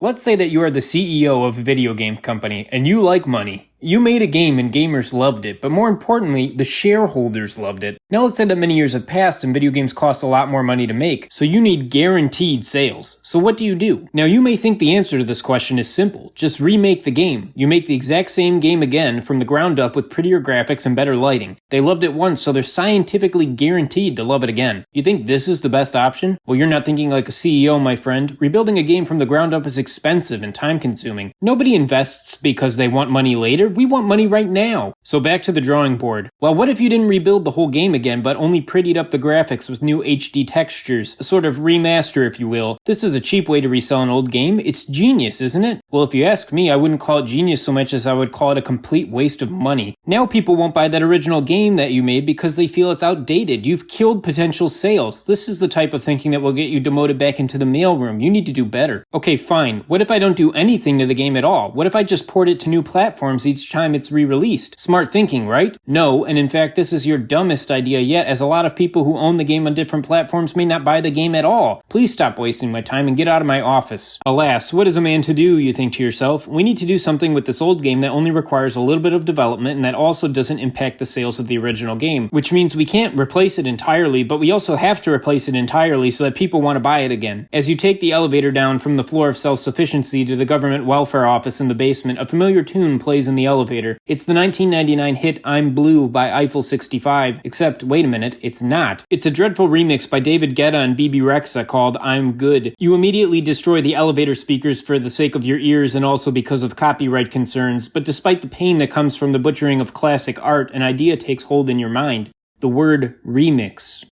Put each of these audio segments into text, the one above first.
Let's say that you are the CEO of a video game company and you like money. You made a game and gamers loved it, but more importantly, the shareholders loved it. Now let's say that many years have passed and video games cost a lot more money to make, so you need guaranteed sales. So what do? Now you may think the answer to this question is simple. Just remake the game. You make the exact same game again from the ground up with prettier graphics and better lighting. They loved it once, so they're scientifically guaranteed to love it again. You think this is the best option? Well, you're not thinking like a CEO, my friend. Rebuilding a game from the ground up is expensive and time consuming. Nobody invests because they want money later. We want money right now. So back to the drawing board. Well, what if you didn't rebuild the whole game again, but only prettied up the graphics with new HD textures, a sort of remaster, if you will? This is a cheap way to resell an old game. It's genius, isn't it? Well, if you ask me, I wouldn't call it genius so much as I would call it a complete waste of money. Now people won't buy that original game that you made because they feel it's outdated. You've killed potential sales. This is the type of thinking that will get you demoted back into the mailroom. You need to do better. Okay, fine. What if I don't do anything to the game at all? What if I just port it to new platforms each time it's re-released? Smart thinking, right? No, and in fact this is your dumbest idea yet, as a lot of people who own the game on different platforms may not buy the game at all. Please stop wasting my time and get out of my office. Alas, what is a man to do, you think to yourself? We need to do something with this old game that only requires a little bit of development and that also doesn't impact the sales of the original game, which means we can't replace it entirely, but we also have to replace it entirely so that people want to buy it again. As you take the elevator down from the floor of self-sufficiency to the government welfare office in the basement, a familiar tune plays in the elevator. It's the 1999 hit I'm Blue by Eiffel 65, except, wait a minute, it's not. It's a dreadful remix by David Guetta and BB Rexa called I'm Good. You immediately destroy the elevator speakers for the sake of your ears and also because of copyright concerns, but despite the pain that comes from the butchering of classic art, an idea takes hold in your mind. The word remix.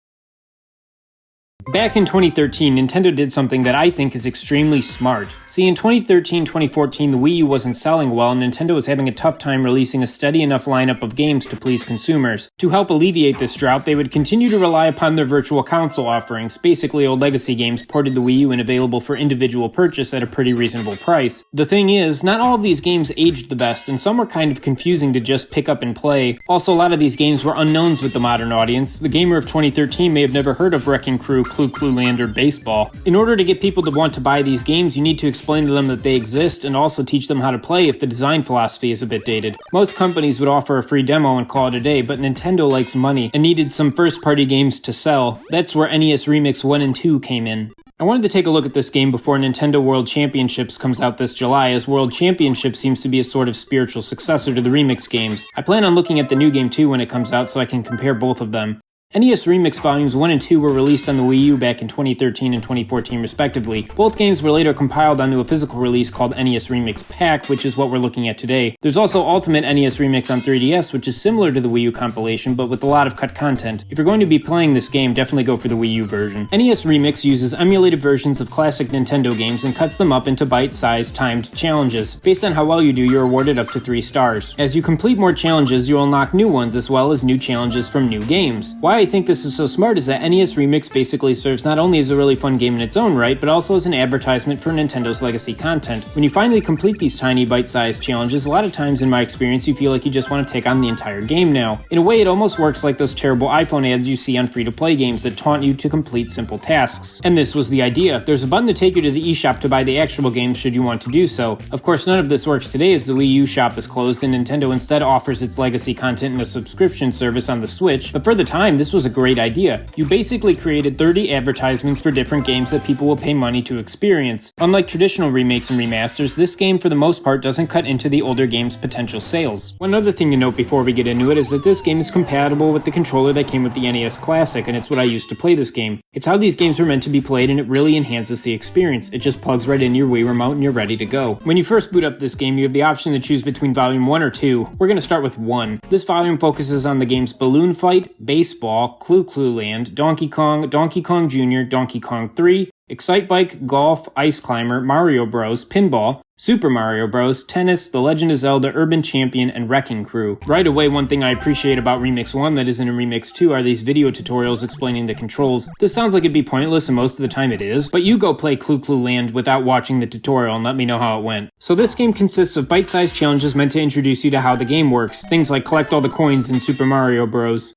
Back in 2013, Nintendo did something that I think is extremely smart. See, in 2013-2014, the Wii U wasn't selling well, and Nintendo was having a tough time releasing a steady enough lineup of games to please consumers. To help alleviate this drought, they would continue to rely upon their virtual console offerings, basically old legacy games ported to Wii U and available for individual purchase at a pretty reasonable price. The thing is, not all of these games aged the best, and some were kind of confusing to just pick up and play. Also, a lot of these games were unknowns with the modern audience. The gamer of 2013 may have never heard of Wrecking Crew, Clue Land, or Baseball. In order to get people to want to buy these games, you need to explain to them that they exist and also teach them how to play if the design philosophy is a bit dated. Most companies would offer a free demo and call it a day, but Nintendo likes money and needed some first-party games to sell. That's where NES Remix 1 and 2 came in. I wanted to take a look at this game before Nintendo World Championships comes out this July, as World Championships seems to be a sort of spiritual successor to the remix games. I plan on looking at the new game too when it comes out so I can compare both of them. NES Remix Volumes 1 and 2 were released on the Wii U back in 2013 and 2014 respectively. Both games were later compiled onto a physical release called NES Remix Pack, which is what we're looking at today. There's also Ultimate NES Remix on 3DS, which is similar to the Wii U compilation, but with a lot of cut content. If you're going to be playing this game, definitely go for the Wii U version. NES Remix uses emulated versions of classic Nintendo games and cuts them up into bite-sized, timed challenges. Based on how well you do, you're awarded up to 3 stars. As you complete more challenges, you'll unlock new ones as well as new challenges from new games. Why I think this is so smart is that NES Remix basically serves not only as a really fun game in its own right, but also as an advertisement for Nintendo's legacy content. When you finally complete these tiny bite-sized challenges, a lot of times in my experience you feel like you just want to take on the entire game now. In a way, it almost works like those terrible iPhone ads you see on free-to-play games that taunt you to complete simple tasks. And this was the idea. There's a button to take you to the eShop to buy the actual game should you want to do so. Of course, none of this works today as the Wii U shop is closed and Nintendo instead offers its legacy content in a subscription service on the Switch, but for the time, this was a great idea. You basically created 30 advertisements for different games that people will pay money to experience. Unlike traditional remakes and remasters, this game for the most part doesn't cut into the older game's potential sales. One other thing to note before we get into it is that this game is compatible with the controller that came with the NES Classic, and it's what I used to play this game. It's how these games were meant to be played and it really enhances the experience. It just plugs right in your Wii remote and you're ready to go. When you first boot up this game, you have the option to choose between Volume 1 or 2. We're going to start with 1. This volume focuses on the games Balloon Fight, Baseball, Clue Land, Donkey Kong Jr., Donkey Kong 3, Excite Bike, Golf, Ice Climber, Mario Bros, Pinball, Super Mario Bros, Tennis, The Legend of Zelda, Urban Champion, and Wrecking Crew. Right away, one thing I appreciate about Remix 1 that isn't in Remix 2 are these video tutorials explaining the controls. This sounds like it'd be pointless, and most of the time it is, but you go play Clue Land without watching the tutorial and let me know how it went. So this game consists of bite-sized challenges meant to introduce you to how the game works, things like collect all the coins in Super Mario Bros.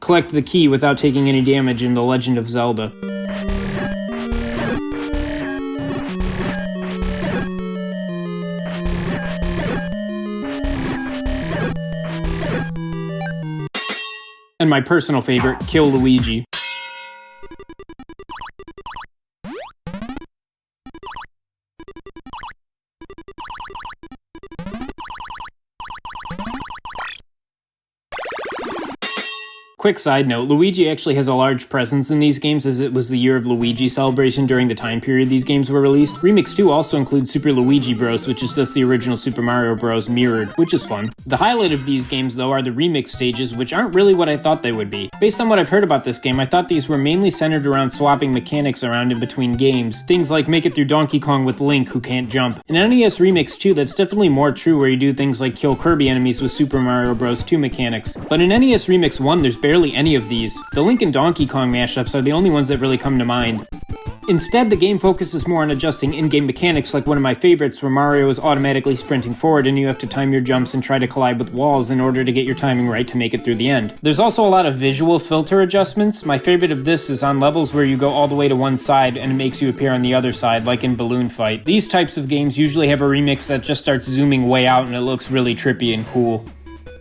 collect the key without taking any damage in The Legend of Zelda. And my personal favorite, kill Luigi. Quick side note, Luigi actually has a large presence in these games as it was the year of Luigi celebration during the time period these games were released. Remix 2 also includes Super Luigi Bros, which is just the original Super Mario Bros. Mirrored, which is fun. The highlight of these games though are the remix stages, which aren't really what I thought they would be. Based on what I've heard about this game, I thought these were mainly centered around swapping mechanics around in between games. Things like make it through Donkey Kong with Link, who can't jump. In NES Remix 2, that's definitely more true where you do things like kill Kirby enemies with Super Mario Bros. 2 mechanics. But in NES Remix 1, there's barely any of these. The Link and Donkey Kong mashups are the only ones that really come to mind. Instead, the game focuses more on adjusting in-game mechanics like one of my favorites where Mario is automatically sprinting forward and you have to time your jumps and try to collide with walls in order to get your timing right to make it through the end. There's also a lot of visual filter adjustments. My favorite of this is on levels where you go all the way to one side and it makes you appear on the other side, like in Balloon Fight. These types of games usually have a remix that just starts zooming way out and it looks really trippy and cool.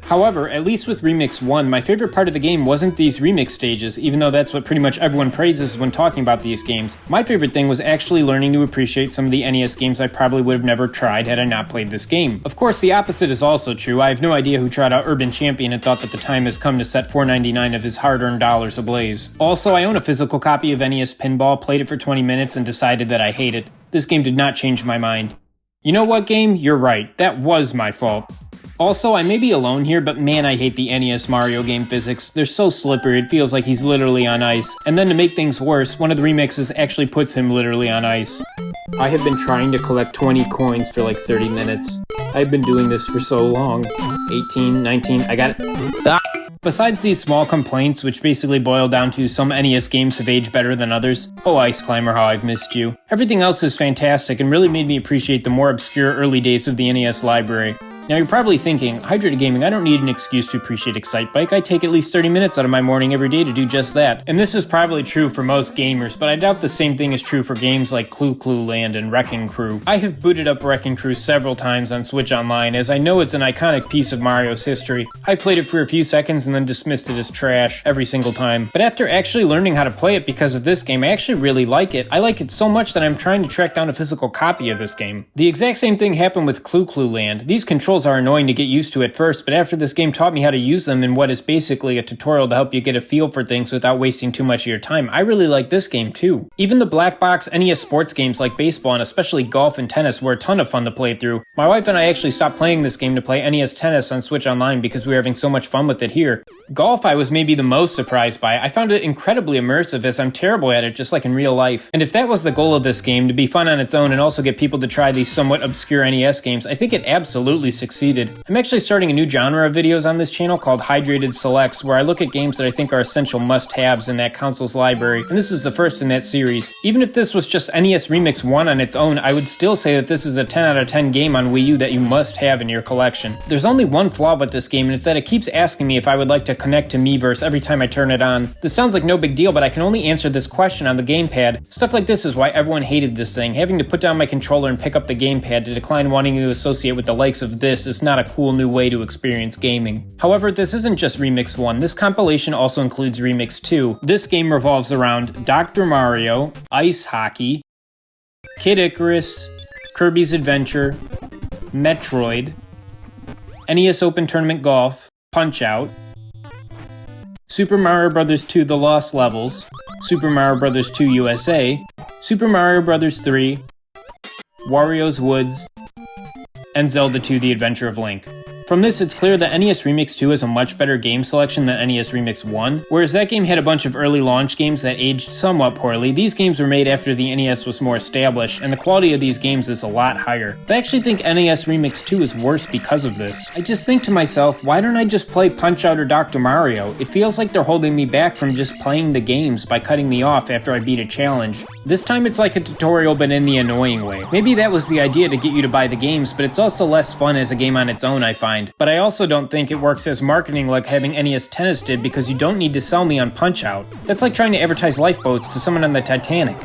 However, at least with Remix 1, my favorite part of the game wasn't these remix stages, even though that's what pretty much everyone praises when talking about these games. My favorite thing was actually learning to appreciate some of the NES games I probably would have never tried had I not played this game. Of course, the opposite is also true. I have no idea who tried out Urban Champion and thought that the time has come to set $4.99 of his hard-earned dollars ablaze. Also, I own a physical copy of NES Pinball, played it for 20 minutes, and decided that I hate it. This game did not change my mind. You know what, game? You're right. That was my fault. Also, I may be alone here, but man, I hate the NES Mario game physics. They're so slippery, it feels like he's literally on ice. And then to make things worse, one of the remixes actually puts him literally on ice. I have been trying to collect 20 coins for like 30 minutes. I've been doing this for so long. 18, 19, I got it. Besides these small complaints, which basically boil down to some NES games have aged better than others, oh Ice Climber, how I've missed you. Everything else is fantastic and really made me appreciate the more obscure early days of the NES library. Now you're probably thinking, Hydrated Gaming, I don't need an excuse to appreciate Excitebike. I take at least 30 minutes out of my morning every day to do just that. And this is probably true for most gamers, but I doubt the same thing is true for games like Clu Clu Land and Wrecking Crew. I have booted up Wrecking Crew several times on Switch Online, as I know it's an iconic piece of Mario's history. I played it for a few seconds and then dismissed it as trash every single time. But after actually learning how to play it because of this game, I actually really like it. I like it so much that I'm trying to track down a physical copy of this game. The exact same thing happened with Clu Clu Land. These controls are annoying to get used to at first, but after this game taught me how to use them in what is basically a tutorial to help you get a feel for things without wasting too much of your time, I really like this game too. Even the black box NES sports games like baseball and especially golf and tennis were a ton of fun to play through. My wife and I actually stopped playing this game to play NES Tennis on Switch Online because we were having so much fun with it here. Golf I was maybe the most surprised by. I found it incredibly immersive as I'm terrible at it just like in real life. And if that was the goal of this game, to be fun on its own and also get people to try these somewhat obscure NES games, I think it absolutely succeeded. I'm actually starting a new genre of videos on this channel called Hydrated Selects, where I look at games that I think are essential must-haves in that console's library, and this is the first in that series. Even if this was just NES Remix 1 on its own, I would still say that this is a 10 out of 10 game on Wii U that you must have in your collection. There's only one flaw with this game, and it's that it keeps asking me if I would like to connect to Miiverse every time I turn it on. This sounds like no big deal, but I can only answer this question on the gamepad. Stuff like this is why everyone hated this thing. Having to put down my controller and pick up the gamepad to decline wanting to associate with the likes of this is not a cool new way to experience gaming. However, this isn't just Remix 1. This compilation also includes Remix 2. This game revolves around Dr. Mario, Ice Hockey, Kid Icarus, Kirby's Adventure, Metroid, NES Open Tournament Golf, Punch-Out!, Super Mario Bros. 2 The Lost Levels, Super Mario Bros. 2 USA, Super Mario Bros. 3, Wario's Woods, and Zelda 2 The Adventure of Link. From this, it's clear that NES Remix 2 is a much better game selection than NES Remix 1. Whereas that game had a bunch of early launch games that aged somewhat poorly, these games were made after the NES was more established, and the quality of these games is a lot higher. I actually think NES Remix 2 is worse because of this. I just think to myself, why don't I just play Punch-Out! Or Dr. Mario? It feels like they're holding me back from just playing the games by cutting me off after I beat a challenge. This time it's like a tutorial but in the annoying way. Maybe that was the idea to get you to buy the games, but it's also less fun as a game on its own, I find. mind. But I also don't think it works as marketing like having NES Tennis did, because you don't need to sell me on Punch-Out. That's like trying to advertise lifeboats to someone on the Titanic.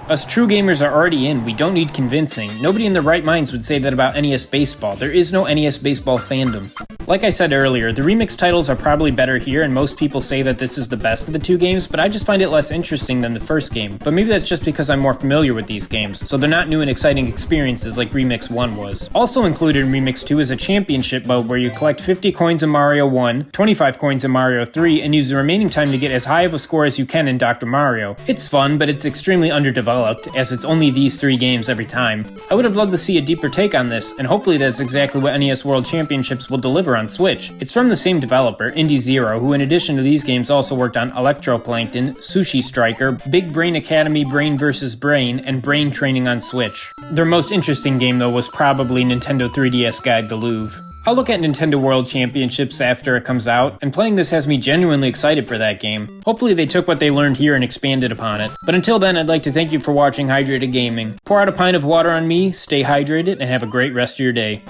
Us true gamers are already in, we don't need convincing. Nobody in their right minds would say that about NES Baseball. There is no NES Baseball fandom. Like I said earlier, the remix titles are probably better here, and most people say that this is the best of the two games, but I just find it less interesting than the first game. But maybe that's just because I'm more familiar with these games, so they're not new and exciting experiences like Remix 1 was. Also included in Remix 2 is a championship mode where you collect 50 coins in Mario 1, 25 coins in Mario 3, and use the remaining time to get as high of a score as you can in Dr. Mario. It's fun, but it's extremely underdeveloped, as it's only these 3 games every time. I would have loved to see a deeper take on this, and hopefully that's exactly what NES World Championships will deliver on Switch. It's from the same developer, Indie Zero, who in addition to these games also worked on Electroplankton, Sushi Striker, Big Brain Academy Brain vs. Brain, and Brain Training on Switch. Their most interesting game though was probably Nintendo 3DS Guide to Louvre. I'll look at Nintendo World Championships after it comes out, and playing this has me genuinely excited for that game. Hopefully they took what they learned here and expanded upon it. But until then, I'd like to thank you for watching Hydrated Gaming. Pour out a pint of water on me, stay hydrated, and have a great rest of your day.